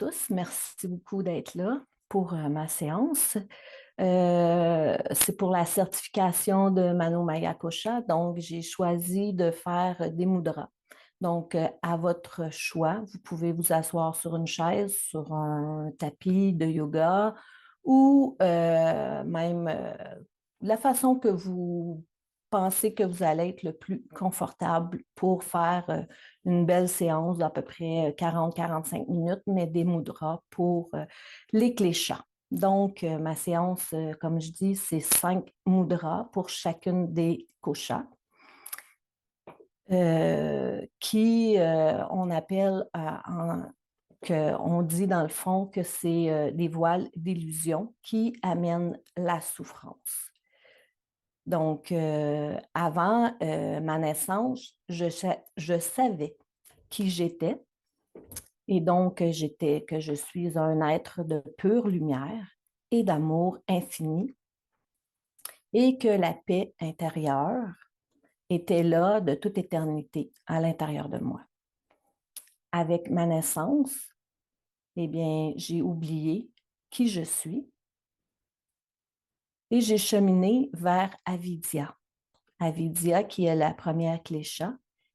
tous. Merci beaucoup d'être là pour ma séance. C'est pour la certification de Mano Maya Kosha. Donc, j'ai choisi de faire des mudras. Donc, à votre choix, vous pouvez vous asseoir sur une chaise, sur un tapis de yoga ou même la façon que vous pensez que vous allez être le plus confortable pour faire une belle séance d'à peu près 40-45 minutes, mais des mudras pour les kleshas. Donc, ma séance, comme je dis, c'est 5 mudras pour chacune des koshas, qui on appelle, on dit dans le fond que c'est des voiles d'illusion qui amènent la souffrance. Donc, avant ma naissance, je savais qui j'étais et donc que je suis un être de pure lumière et d'amour infini et que la paix intérieure était là de toute éternité à l'intérieur de moi. Avec ma naissance, eh bien, j'ai oublié qui je suis et j'ai cheminé vers Avidya. Avidya, qui est la première klésha,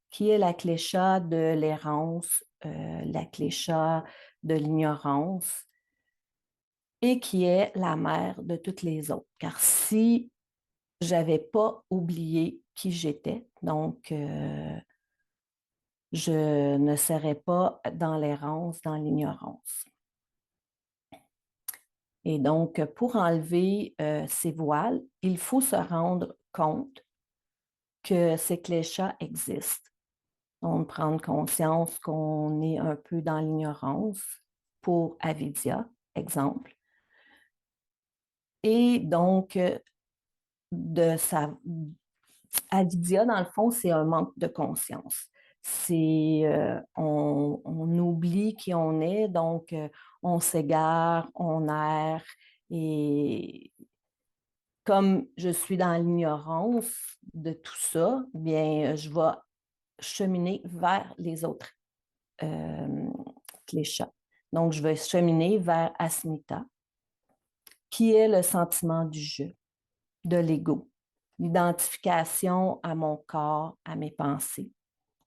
qui est la klésha de l'errance, la klésha de l'ignorance, et qui est la mère de toutes les autres. Car si j'avais pas oublié qui j'étais, donc je ne serais pas dans l'errance, dans l'ignorance. Et donc, pour enlever ces voiles, il faut se rendre compte que ces kleshas existent. Donc, prendre conscience qu'on est un peu dans l'ignorance pour avidya, exemple. Et donc, de sa avidya, dans le fond, c'est un manque de conscience. On oublie qui on est, donc on s'égare, on erre. Et comme je suis dans l'ignorance de tout ça, bien, je vais cheminer vers les autres kleshas. Donc, je vais cheminer vers Asmita, qui est le sentiment du jeu, de l'ego, l'identification à mon corps, à mes pensées,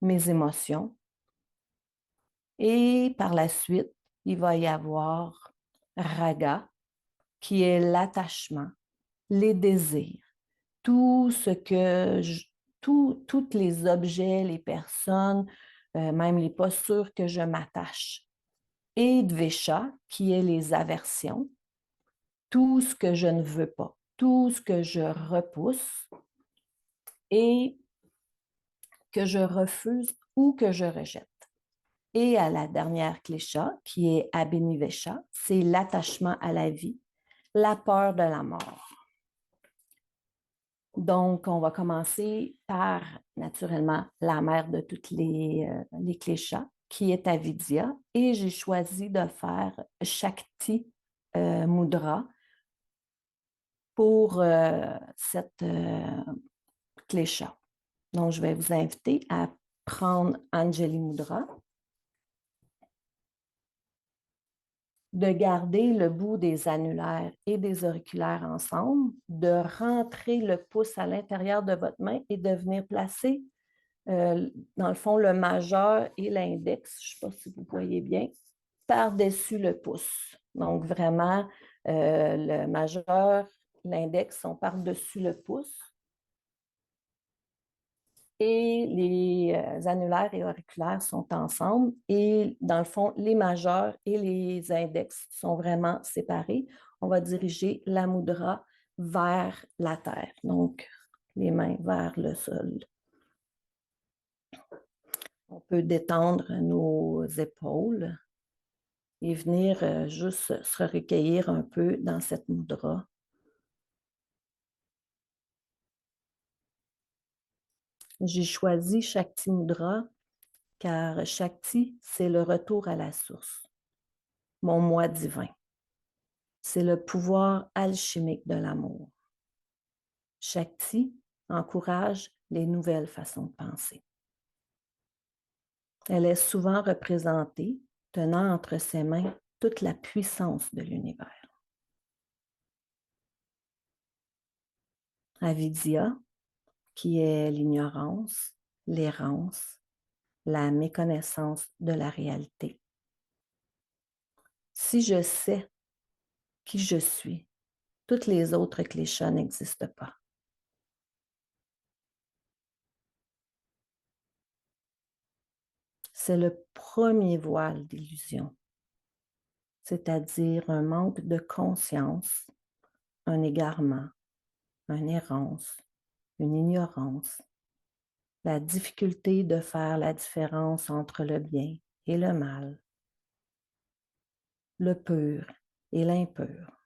mes émotions. Et par la suite, il va y avoir Raga, qui est l'attachement, les désirs, tout ce que tous les objets, les personnes, même les postures que je m'attache. Et Dvesha, qui est les aversions, tout ce que je ne veux pas, tout ce que je repousse et que je refuse ou que je rejette. Et à la dernière klésha, qui est Abhinivesha, c'est l'attachement à la vie, la peur de la mort. Donc, on va commencer par, naturellement, la mère de toutes les kleshas, qui est Avidya. Et j'ai choisi de faire Shakti Mudra pour cette klésha. Donc, je vais vous inviter à prendre Anjali Mudra, de garder le bout des annulaires et des auriculaires ensemble, de rentrer le pouce à l'intérieur de votre main et de venir placer, dans le fond, le majeur et l'index, je ne sais pas si vous voyez bien, par-dessus le pouce. Donc, vraiment, le majeur, l'index sont par-dessus le pouce et les annulaires et auriculaires sont ensemble. Et dans le fond, les majeurs et les index sont vraiment séparés. On va diriger la mudra vers la terre, donc les mains vers le sol. On peut détendre nos épaules et venir juste se recueillir un peu dans cette mudra. J'ai choisi Shakti Mudra car Shakti, c'est le retour à la source, mon moi divin. C'est le pouvoir alchimique de l'amour. Shakti encourage les nouvelles façons de penser. Elle est souvent représentée tenant entre ses mains toute la puissance de l'univers. Avidya, qui est l'ignorance, l'errance, la méconnaissance de la réalité. Si je sais qui je suis, toutes les autres clichés n'existent pas. C'est le premier voile d'illusion, c'est-à-dire un manque de conscience, un égarement, une errance, une ignorance, la difficulté de faire la différence entre le bien et le mal, le pur et l'impur.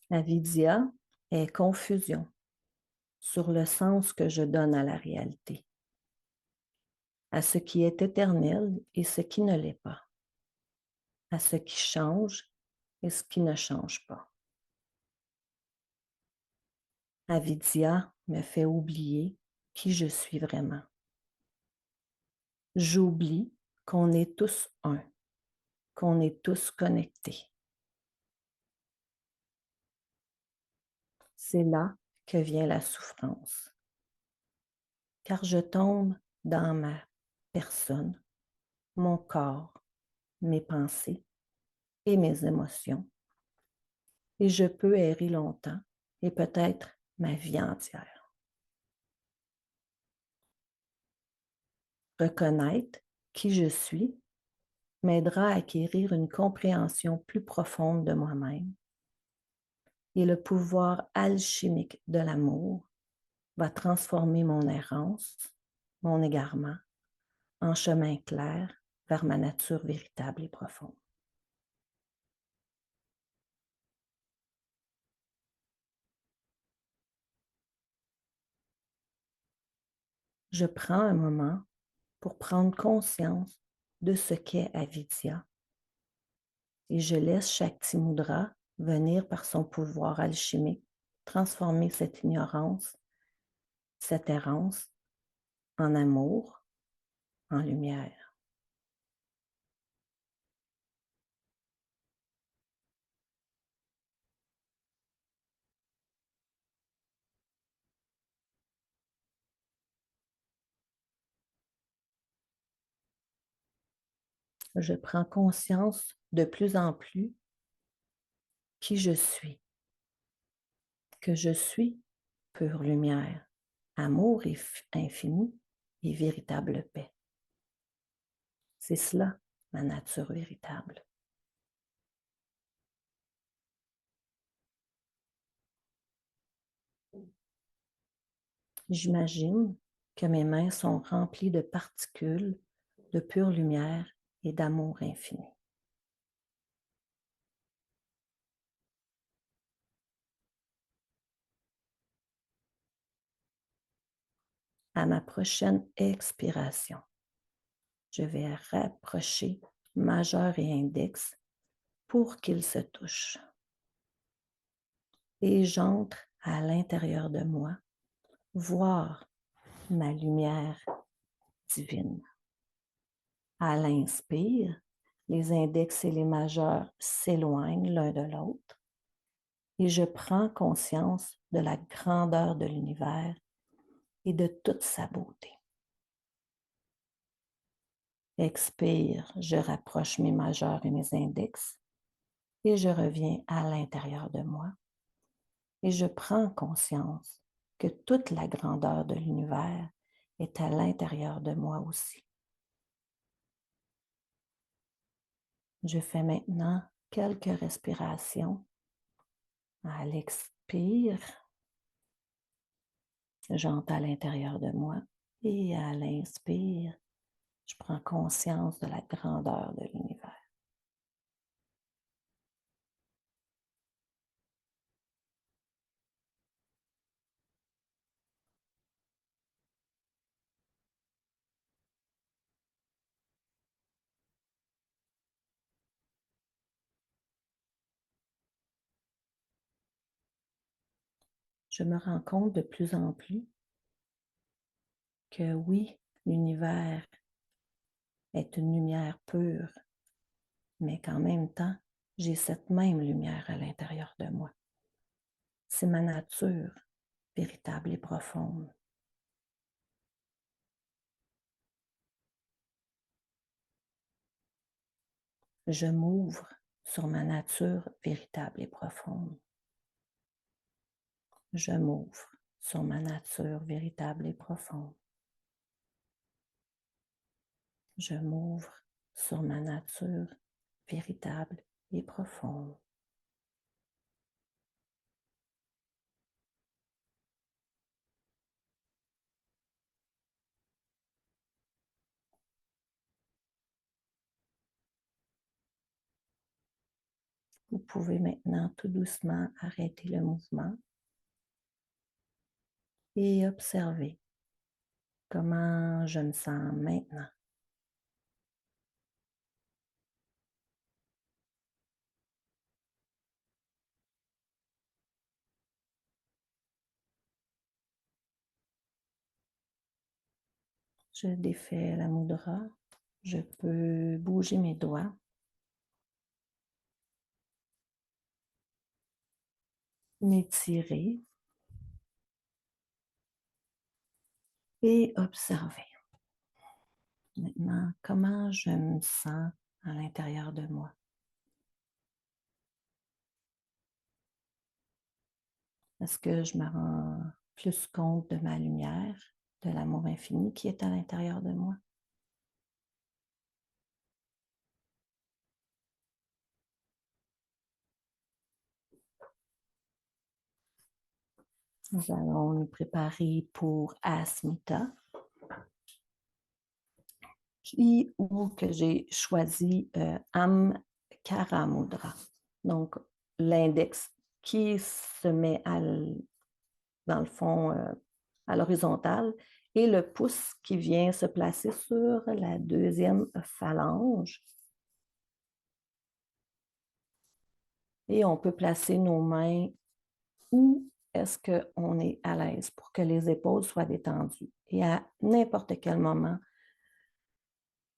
Avidya est confusion sur le sens que je donne à la réalité, à ce qui est éternel et ce qui ne l'est pas, à ce qui change et ce qui ne change pas. Avidya me fait oublier qui je suis vraiment. J'oublie qu'on est tous un, qu'on est tous connectés. C'est là que vient la souffrance, car je tombe dans ma personne, mon corps, mes pensées et mes émotions, et je peux errer longtemps et peut-être ma vie entière. Reconnaître qui je suis m'aidera à acquérir une compréhension plus profonde de moi-même et le pouvoir alchimique de l'amour va transformer mon errance, mon égarement, en chemin clair vers ma nature véritable et profonde. Je prends un moment pour prendre conscience de ce qu'est Avidya et je laisse Shakti Mudra venir par son pouvoir alchimique transformer cette ignorance, cette errance en amour, en lumière. Je prends conscience de plus en plus qui je suis, que je suis pure lumière, amour infini et véritable paix. C'est cela, ma nature véritable. J'imagine que mes mains sont remplies de particules de pure lumière et d'amour infini. À ma prochaine expiration, je vais rapprocher majeur et index pour qu'ils se touchent. Et j'entre à l'intérieur de moi, voir ma lumière divine. À l'inspire, les index et les majeurs s'éloignent l'un de l'autre et je prends conscience de la grandeur de l'univers et de toute sa beauté. Expire, je rapproche mes majeurs et mes index et je reviens à l'intérieur de moi et je prends conscience que toute la grandeur de l'univers est à l'intérieur de moi aussi. Je fais maintenant quelques respirations. À l'expire, j'entre à l'intérieur de moi et à l'inspire, je prends conscience de la grandeur de l'univers. Je me rends compte de plus en plus que oui, L'univers est une lumière pure, mais qu'en même temps, j'ai cette même lumière à l'intérieur de moi. C'est ma nature véritable et profonde. Je m'ouvre sur ma nature véritable et profonde. Je m'ouvre sur ma nature véritable et profonde. Je m'ouvre sur ma nature véritable et profonde. Vous pouvez maintenant tout doucement arrêter le mouvement et observer comment je me sens maintenant. Je défais la mudra. Je peux bouger mes doigts, m'étirer et observer. Maintenant, comment je me sens à l'intérieur de moi. Est-ce que je me rends plus compte de ma lumière, de l'amour infini qui est à l'intérieur de moi? Nous allons nous préparer pour Asmita, ou que j'ai choisi Amkara Mudra. Donc, l'index qui se met dans le fond à l'horizontale et le pouce qui vient se placer sur la deuxième phalange. Et on peut placer nos mains où est-ce qu'on est à l'aise pour que les épaules soient détendues. Et à n'importe quel moment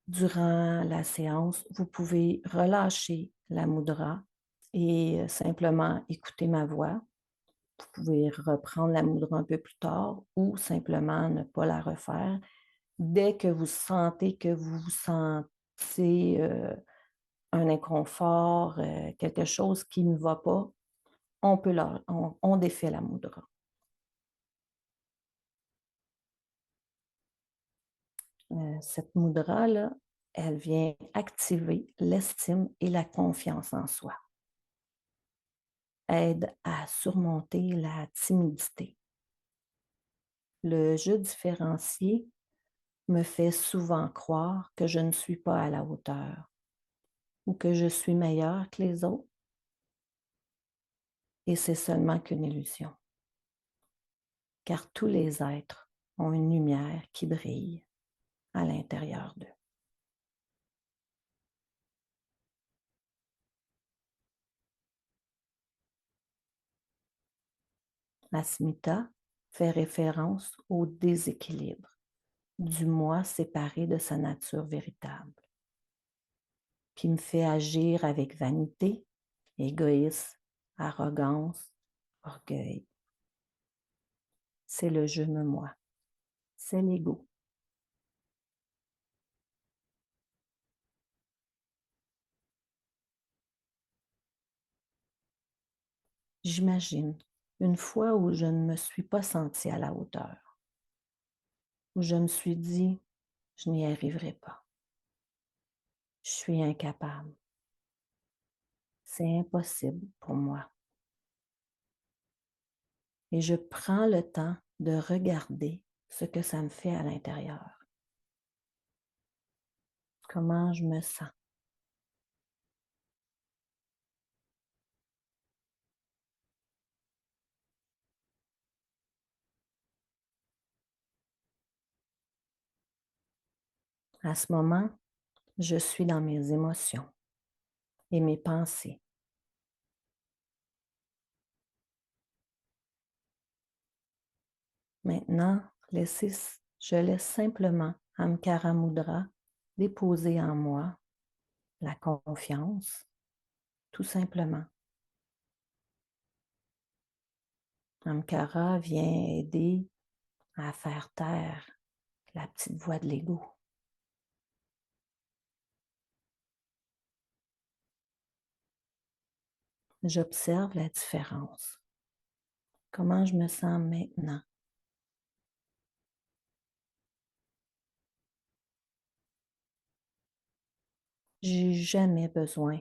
durant la séance, vous pouvez relâcher la mudra et simplement écouter ma voix. Vous pouvez reprendre la mudra un peu plus tard ou simplement ne pas la refaire. Dès que vous sentez que vous sentez un inconfort, quelque chose qui ne va pas, on défait la mudra. Cette mudra-là, elle vient activer l'estime et la confiance en soi. Aide à surmonter la timidité. Le jeu différencié me fait souvent croire que je ne suis pas à la hauteur ou que je suis meilleure que les autres, et c'est seulement qu'une illusion, car tous les êtres ont une lumière qui brille à l'intérieur d'eux. Asmita fait référence au déséquilibre du moi séparé de sa nature véritable, qui me fait agir avec vanité, égoïsme, arrogance, orgueil. C'est le je me moi, c'est l'ego. J'imagine une fois où je ne me suis pas sentie à la hauteur, où je me suis dit, je n'y arriverai pas, je suis incapable, c'est impossible pour moi. Et je prends le temps de regarder ce que ça me fait à l'intérieur, comment je me sens. À ce moment, je suis dans mes émotions et mes pensées. Maintenant, je laisse simplement Amkara Mudra, déposer en moi la confiance, tout simplement. Amkara vient aider à faire taire la petite voix de l'ego. J'observe la différence. Comment je me sens maintenant? J'ai jamais besoin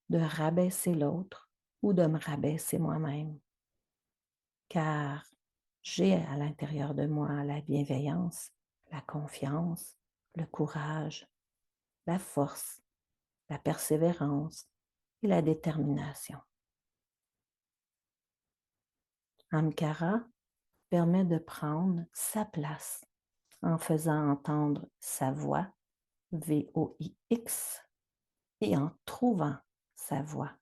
de rabaisser l'autre ou de me rabaisser moi-même, car j'ai à l'intérieur de moi la bienveillance, la confiance, le courage, la force, la persévérance et la détermination. Amkara permet de prendre sa place en faisant entendre sa voix, V-O-I-X, et en trouvant sa voix,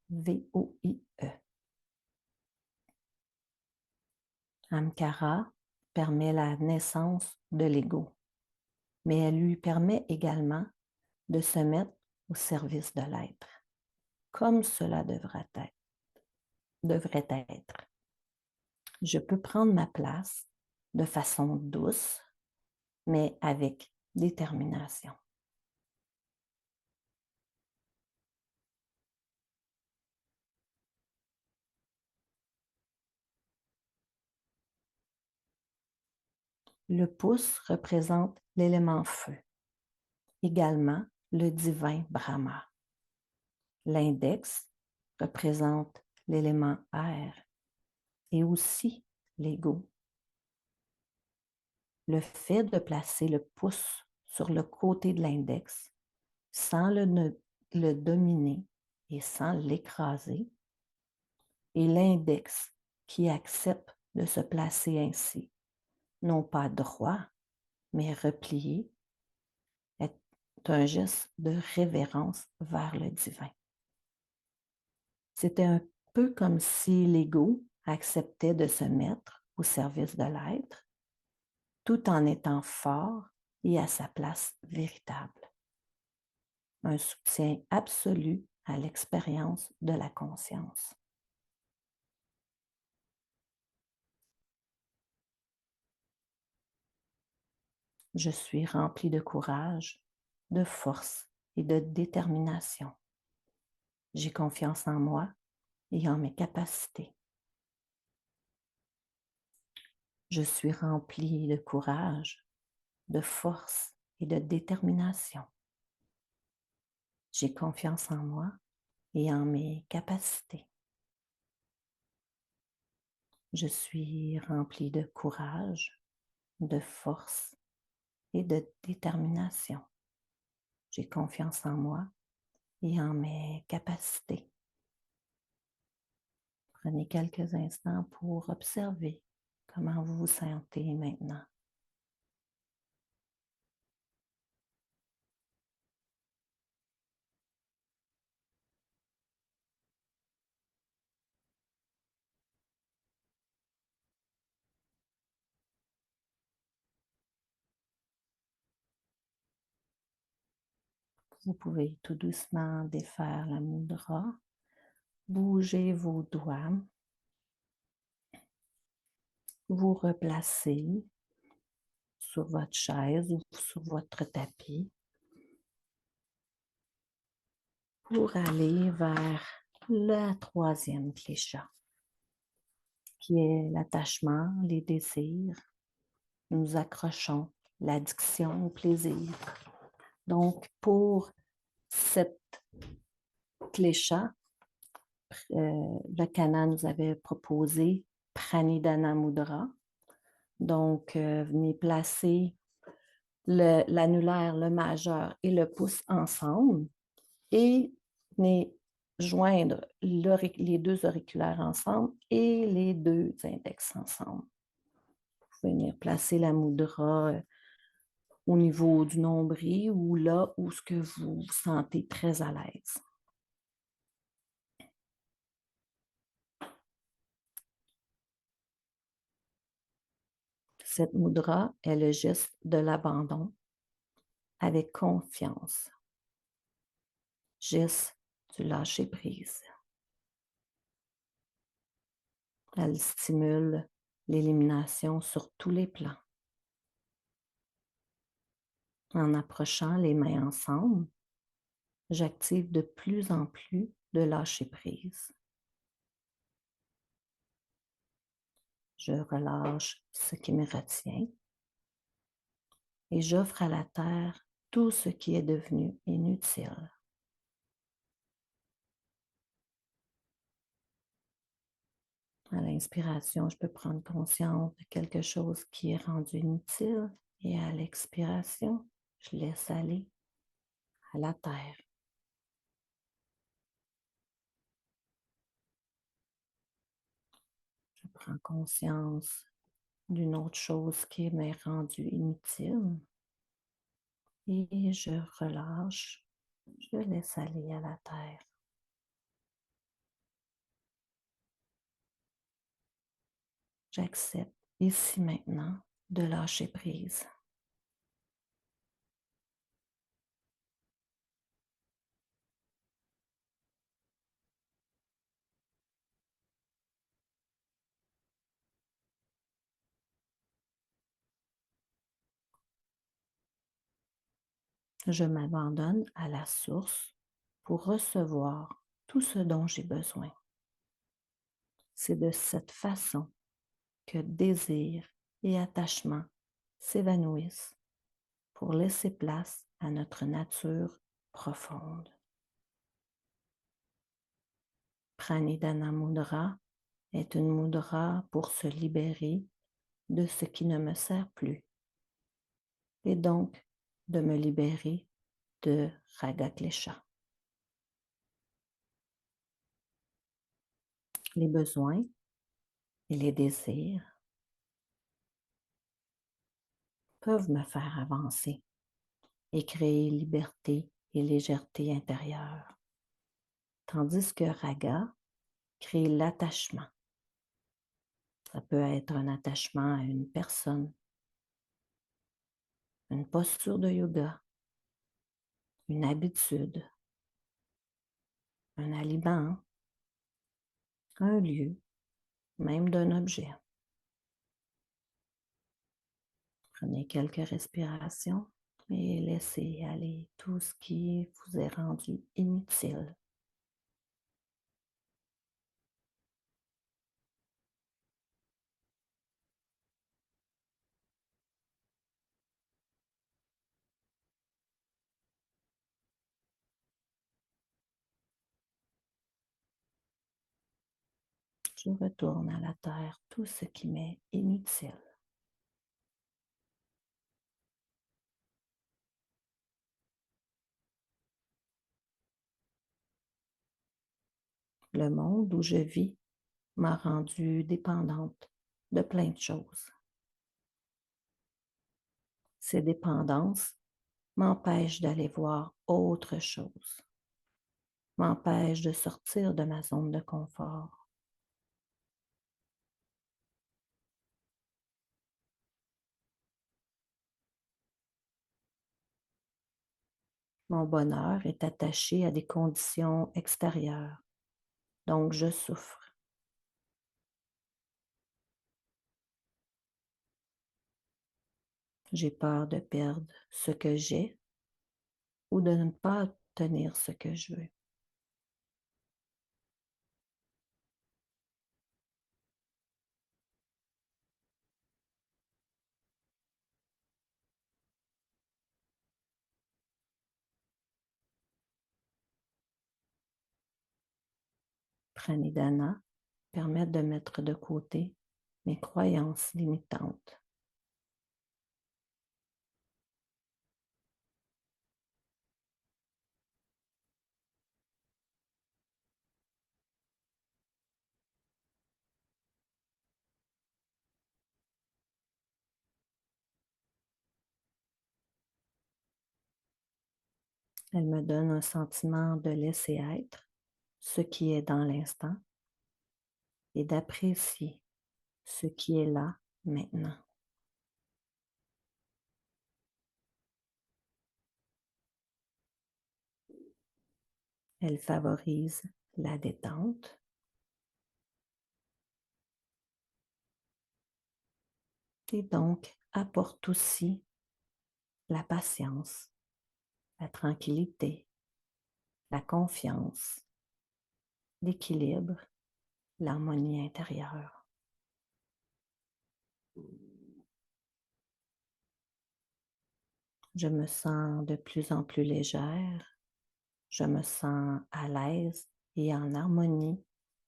V-O-I-E. Amkara permet la naissance de l'ego, mais elle lui permet également de se mettre au service de l'être, comme cela devrait être. Je peux prendre ma place de façon douce, mais avec détermination. Le pouce représente l'élément feu, également le divin Brahma. L'index représente l'élément air et aussi l'ego. Le fait de placer le pouce sur le côté de l'index sans le dominer et sans l'écraser, et l'index qui accepte de se placer ainsi, non pas droit, mais replié, est un geste de révérence vers le divin. C'était un peu comme si l'ego acceptait de se mettre au service de l'être, tout en étant fort et à sa place véritable. Un soutien absolu à l'expérience de la conscience. Je suis rempli de courage, de force et de détermination. J'ai confiance en moi et en mes capacités. Je suis rempli de courage, de force et de détermination. J'ai confiance en moi et en mes capacités. Je suis rempli de courage, de force et de détermination. J'ai confiance en moi et en mes capacités. Prenez quelques instants pour observer comment vous vous sentez maintenant. Vous pouvez tout doucement défaire la mudra, bouger vos doigts, vous replacer sur votre chaise ou sur votre tapis pour aller vers la troisième klésha, qui est l'attachement, les désirs. Nous accrochons l'addiction au plaisir. Donc, pour cette klésha, le Kana nous avait proposé Pranidhana Mudra. Donc, venez placer l'annulaire, le majeur et le pouce ensemble et venez joindre les deux auriculaires ensemble et les deux index ensemble. Vous pouvez venir placer la mudra au niveau du nombril ou là où ce que vous vous sentez très à l'aise. Cette mudra est le geste de l'abandon avec confiance. Geste du lâcher-prise. Elle stimule l'élimination sur tous les plans. En approchant les mains ensemble, j'active de plus en plus de lâcher-prise. Je relâche ce qui me retient et j'offre à la terre tout ce qui est devenu inutile. À l'inspiration, je peux prendre conscience de quelque chose qui est rendu inutile et à l'expiration, je laisse aller à la terre. Je prends conscience d'une autre chose qui m'est rendue inutile et je relâche, je laisse aller à la terre. J'accepte ici maintenant de lâcher prise. Je m'abandonne à la source pour recevoir tout ce dont j'ai besoin. C'est de cette façon que désir et attachement s'évanouissent pour laisser place à notre nature profonde. Pranidhana Mudra est une mudra pour se libérer de ce qui ne me sert plus et donc de me libérer de Raga Klesha. Les besoins et les désirs peuvent me faire avancer et créer liberté et légèreté intérieure, tandis que Raga crée l'attachement. Ça peut être un attachement à une personne, une posture de yoga, une habitude, un aliment, un lieu, même d'un objet. Prenez quelques respirations et laissez aller tout ce qui vous est rendu inutile. Je retourne à la terre tout ce qui m'est inutile. Le monde où je vis m'a rendue dépendante de plein de choses. Ces dépendances m'empêchent d'aller voir autre chose, m'empêchent de sortir de ma zone de confort. Mon bonheur est attaché à des conditions extérieures, donc je souffre. J'ai peur de perdre ce que j'ai ou de ne pas obtenir ce que je veux. Pranidhana permet de mettre de côté mes croyances limitantes. Elle me donne un sentiment de laisser être ce qui est dans l'instant et d'apprécier ce qui est là maintenant. Elle favorise la détente et donc apporte aussi la patience, la tranquillité, la confiance, l'équilibre, l'harmonie intérieure. Je me sens de plus en plus légère, je me sens à l'aise et en harmonie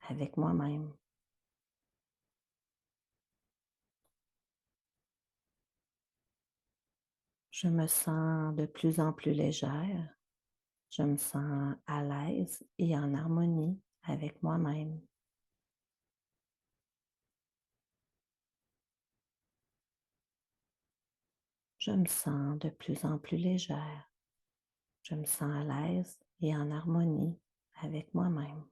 avec moi-même. Je me sens de plus en plus légère, je me sens à l'aise et en harmonie avec moi-même. Je me sens de plus en plus légère, je me sens à l'aise et en harmonie avec moi-même.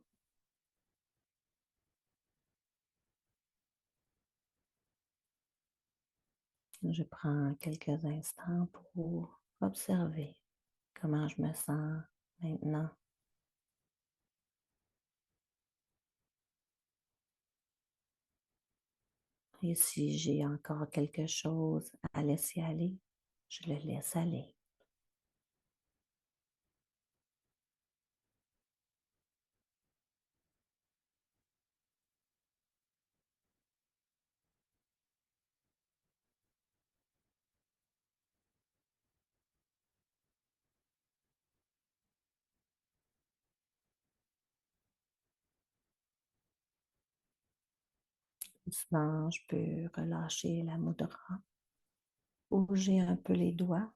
Je prends quelques instants pour observer comment je me sens maintenant. Et si j'ai encore quelque chose à laisser aller, je le laisse aller. Doucement, je peux relâcher la mudra, bouger un peu les doigts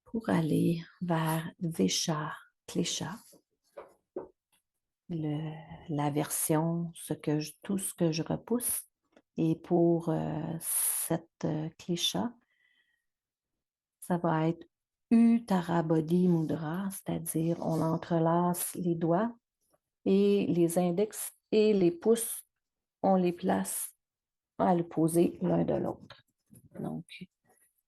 pour aller vers Vesha Klesha, la version, tout ce que je repousse. Et pour cette Klesha, ça va être Uttara Bodhi Mudra, c'est-à-dire on entrelace les doigts et les index et les pouces, on les place à l'opposé l'un de l'autre. Donc,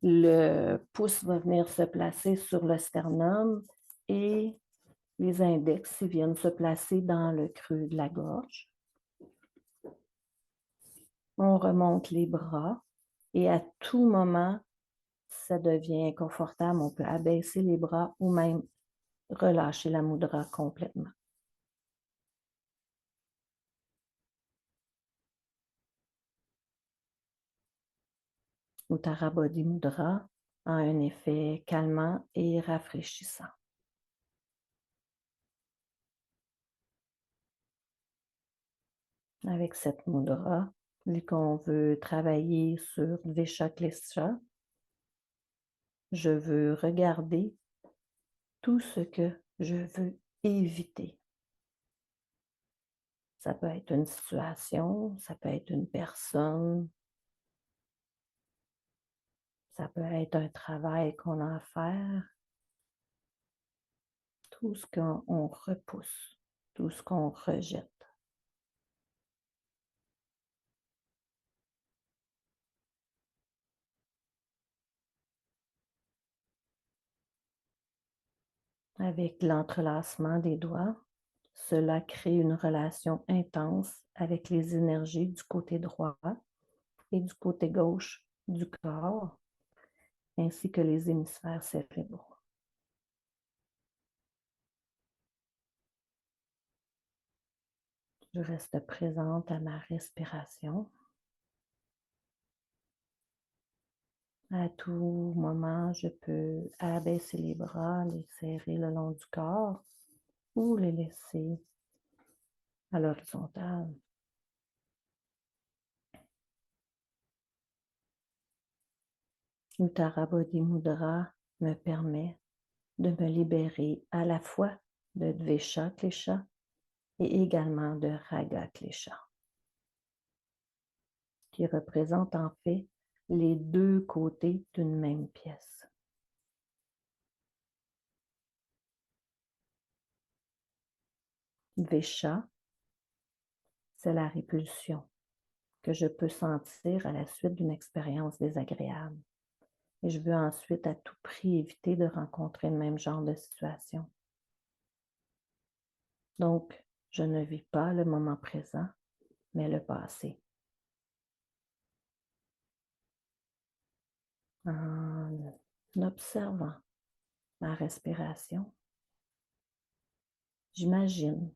le pouce va venir se placer sur le sternum et les index ils viennent se placer dans le creux de la gorge. On remonte les bras et à tout moment, ça devient inconfortable. On peut abaisser les bras ou même relâcher la mudra complètement. Uttara Bodhi Mudra a un effet calmant et rafraîchissant. Avec cette mudra, vu qu'on veut travailler sur Vesha Klesha, je veux regarder tout ce que je veux éviter. Ça peut être une situation, ça peut être une personne, ça peut être un travail qu'on a à faire, tout ce qu'on repousse, tout ce qu'on rejette. Avec l'entrelacement des doigts, cela crée une relation intense avec les énergies du côté droit et du côté gauche du corps, ainsi que les hémisphères cérébraux. Je reste présente à ma respiration. À tout moment, je peux abaisser les bras, les serrer le long du corps ou les laisser à l'horizontale. Uttara Bodhi Mudra me permet de me libérer à la fois de Dvesha Klesha et également de Raga Klesha, qui représentent en fait les deux côtés d'une même pièce. Dvesha, c'est la répulsion que je peux sentir à la suite d'une expérience désagréable. Et je veux ensuite à tout prix éviter de rencontrer le même genre de situation. Donc, je ne vis pas le moment présent, mais le passé. En observant ma respiration, j'imagine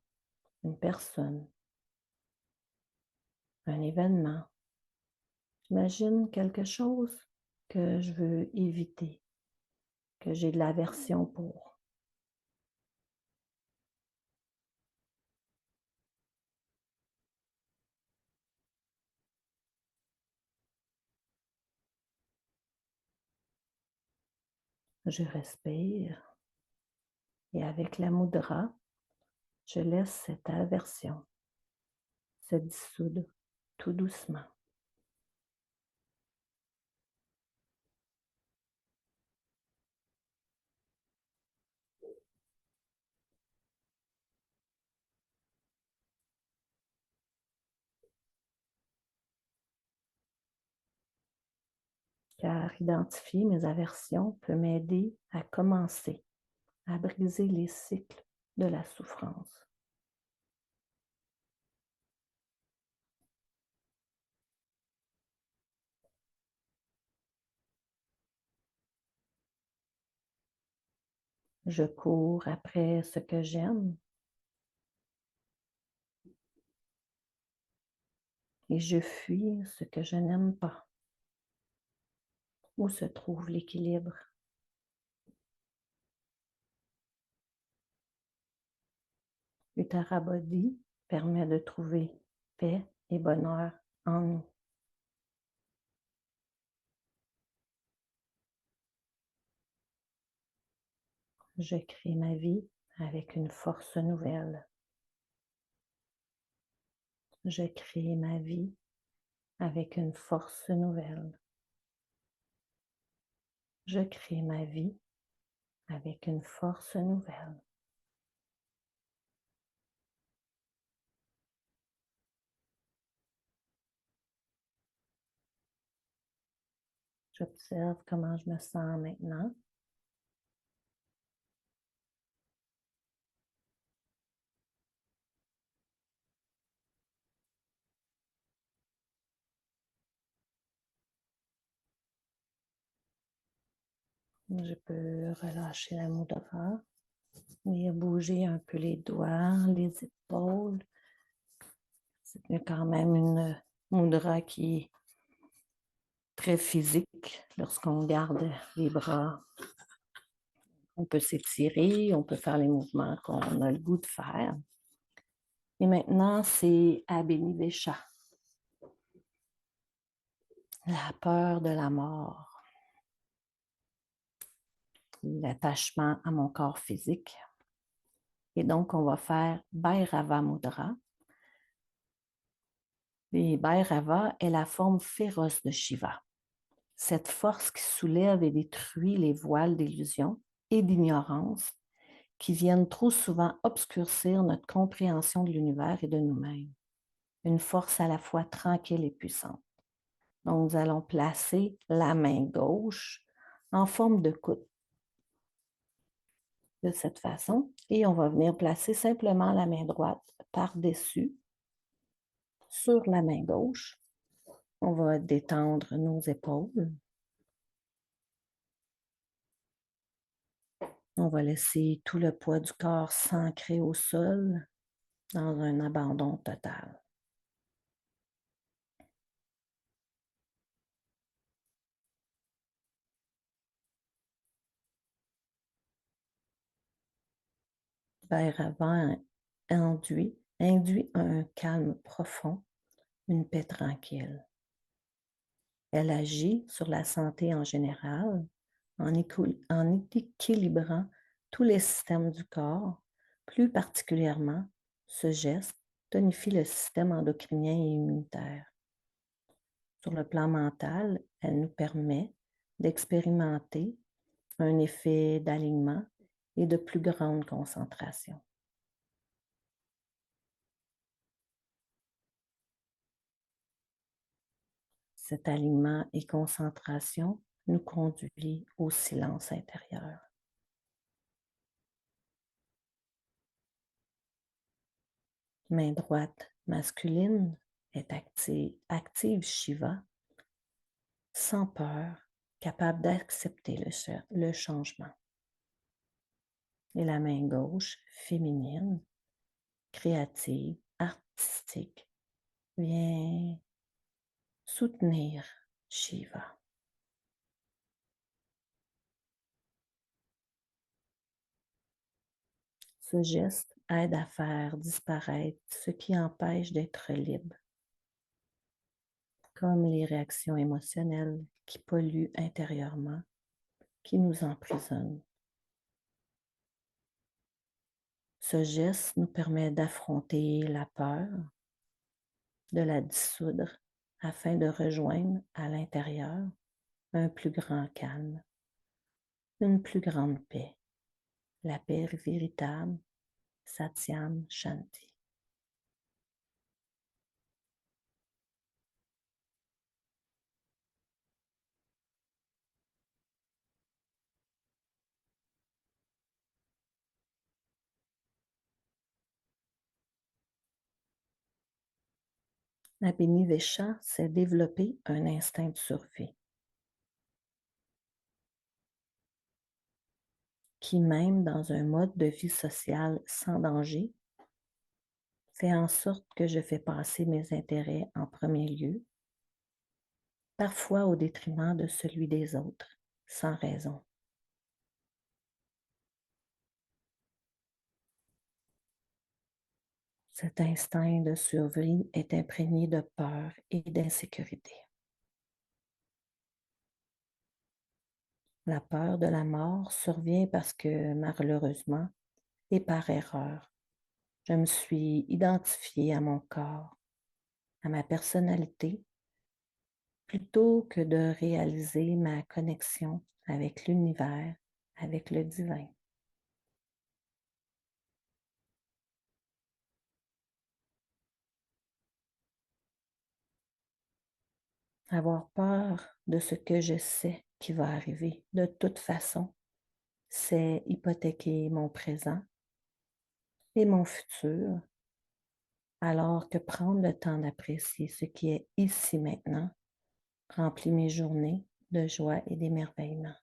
une personne, un événement. J'imagine quelque chose que je veux éviter, que j'ai de l'aversion pour. Je respire et avec la mudra, je laisse cette aversion se dissoudre tout doucement. Car identifier mes aversions peut m'aider à commencer à briser les cycles de la souffrance. Je cours après ce que j'aime et je fuis ce que je n'aime pas. Où se trouve l'équilibre? Uttara Bodhi permet de trouver paix et bonheur en nous. Je crée ma vie avec une force nouvelle. Je crée ma vie avec une force nouvelle. Je crée ma vie avec une force nouvelle. J'observe comment je me sens maintenant. Je peux relâcher la mudra et bouger un peu les doigts, les épaules. C'est quand même une mudra qui est très physique lorsqu'on garde les bras. On peut s'étirer, on peut faire les mouvements qu'on a le goût de faire. Et maintenant, c'est Abhinivesha, la peur de la mort, l'attachement à mon corps physique. Et donc, on va faire Bhairava Mudra. Et Bhairava est la forme féroce de Shiva. Cette force qui soulève et détruit les voiles d'illusion et d'ignorance qui viennent trop souvent obscurcir notre compréhension de l'univers et de nous-mêmes. Une force à la fois tranquille et puissante. Donc, nous allons placer la main gauche en forme de coude de cette façon et on va venir placer simplement la main droite par-dessus sur la main gauche. On va détendre nos épaules. On va laisser tout le poids du corps s'ancrer au sol dans un abandon total. Vers avant induit un calme profond, une paix tranquille. Elle agit sur la santé en général en équilibrant tous les systèmes du corps, plus particulièrement ce geste tonifie le système endocrinien et immunitaire. Sur le plan mental, elle nous permet d'expérimenter un effet d'alignement et de plus grande concentration. Cet alignement et concentration nous conduit au silence intérieur. Main droite masculine est active Shiva, sans peur, capable d'accepter le changement. Et la main gauche féminine, créative, artistique, vient soutenir Shiva. Ce geste aide à faire disparaître ce qui empêche d'être libre, comme les réactions émotionnelles qui polluent intérieurement, qui nous emprisonnent. Ce geste nous permet d'affronter la peur, de la dissoudre afin de rejoindre à l'intérieur un plus grand calme, une plus grande paix, la paix véritable, Satyam Shanti. Abhinivesha s'est développé un instinct de survie qui, même dans un mode de vie social sans danger, fait en sorte que je fais passer mes intérêts en premier lieu, parfois au détriment de celui des autres, sans raison. Cet instinct de survie est imprégné de peur et d'insécurité. La peur de la mort survient parce que, malheureusement, et par erreur, je me suis identifiée à mon corps, à ma personnalité, plutôt que de réaliser ma connexion avec l'univers, avec le divin. Avoir peur de ce que je sais qui va arriver, de toute façon, c'est hypothéquer mon présent et mon futur, alors que prendre le temps d'apprécier ce qui est ici maintenant remplit mes journées de joie et d'émerveillement.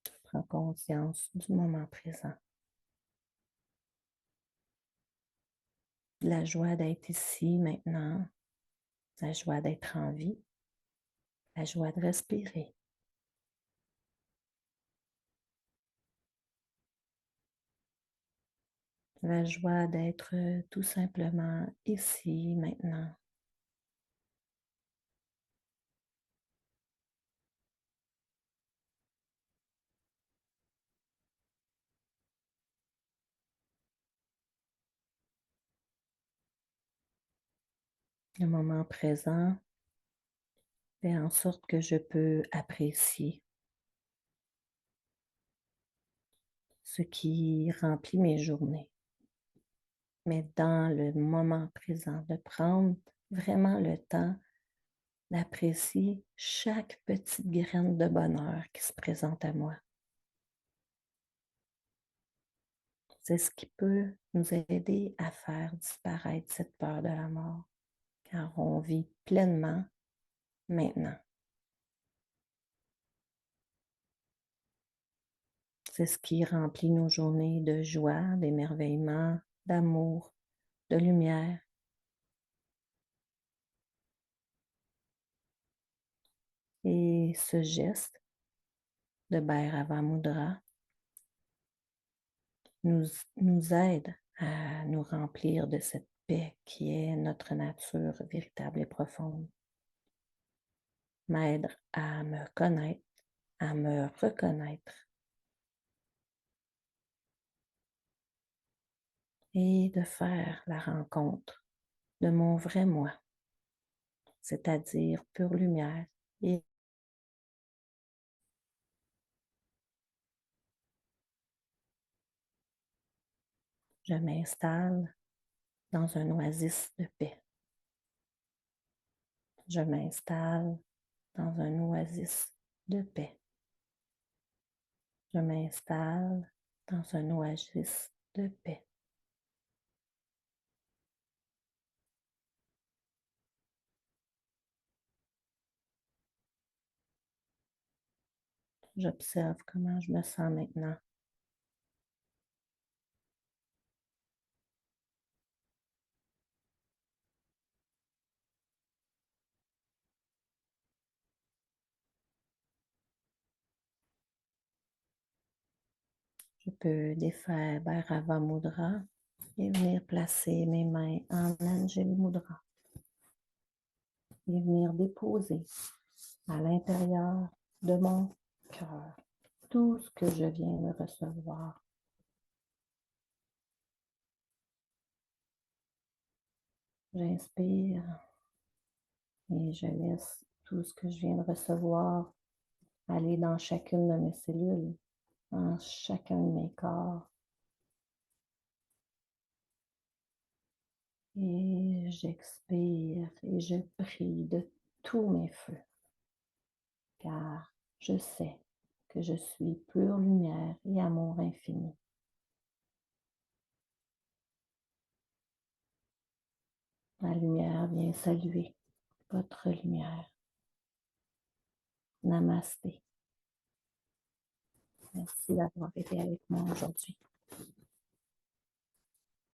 Je prends conscience du moment présent, de la joie d'être ici maintenant, la joie d'être en vie, la joie de respirer, la joie d'être tout simplement ici maintenant. Le moment présent fait en sorte que je peux apprécier ce qui remplit mes journées. Mais dans le moment présent, de prendre vraiment le temps d'apprécier chaque petite graine de bonheur qui se présente à moi. C'est ce qui peut nous aider à faire disparaître cette peur de la mort, car on vit pleinement maintenant. C'est ce qui remplit nos journées de joie, d'émerveillement, d'amour, de lumière. Et ce geste de Bhairava Mudra nous aide à nous remplir de cette paix qui est notre nature véritable et profonde. M'aide à me connaître, à me reconnaître et de faire la rencontre de mon vrai moi, c'est-à-dire pure lumière. Et je m'installe dans un oasis de paix. Je m'installe dans un oasis de paix. Je m'installe dans un oasis de paix. J'observe comment je me sens maintenant. Je peux défaire Bhairava Mudra et venir placer mes mains en Anjali Mudra et venir déposer à l'intérieur de mon cœur tout ce que je viens de recevoir. J'inspire et je laisse tout ce que je viens de recevoir aller dans chacune de mes cellules, dans chacun de mes corps. Et j'expire et je prie de tous mes feux, car je sais que je suis pure lumière et amour infini. La lumière vient saluer votre lumière. Namasté. Merci d'avoir été avec moi aujourd'hui.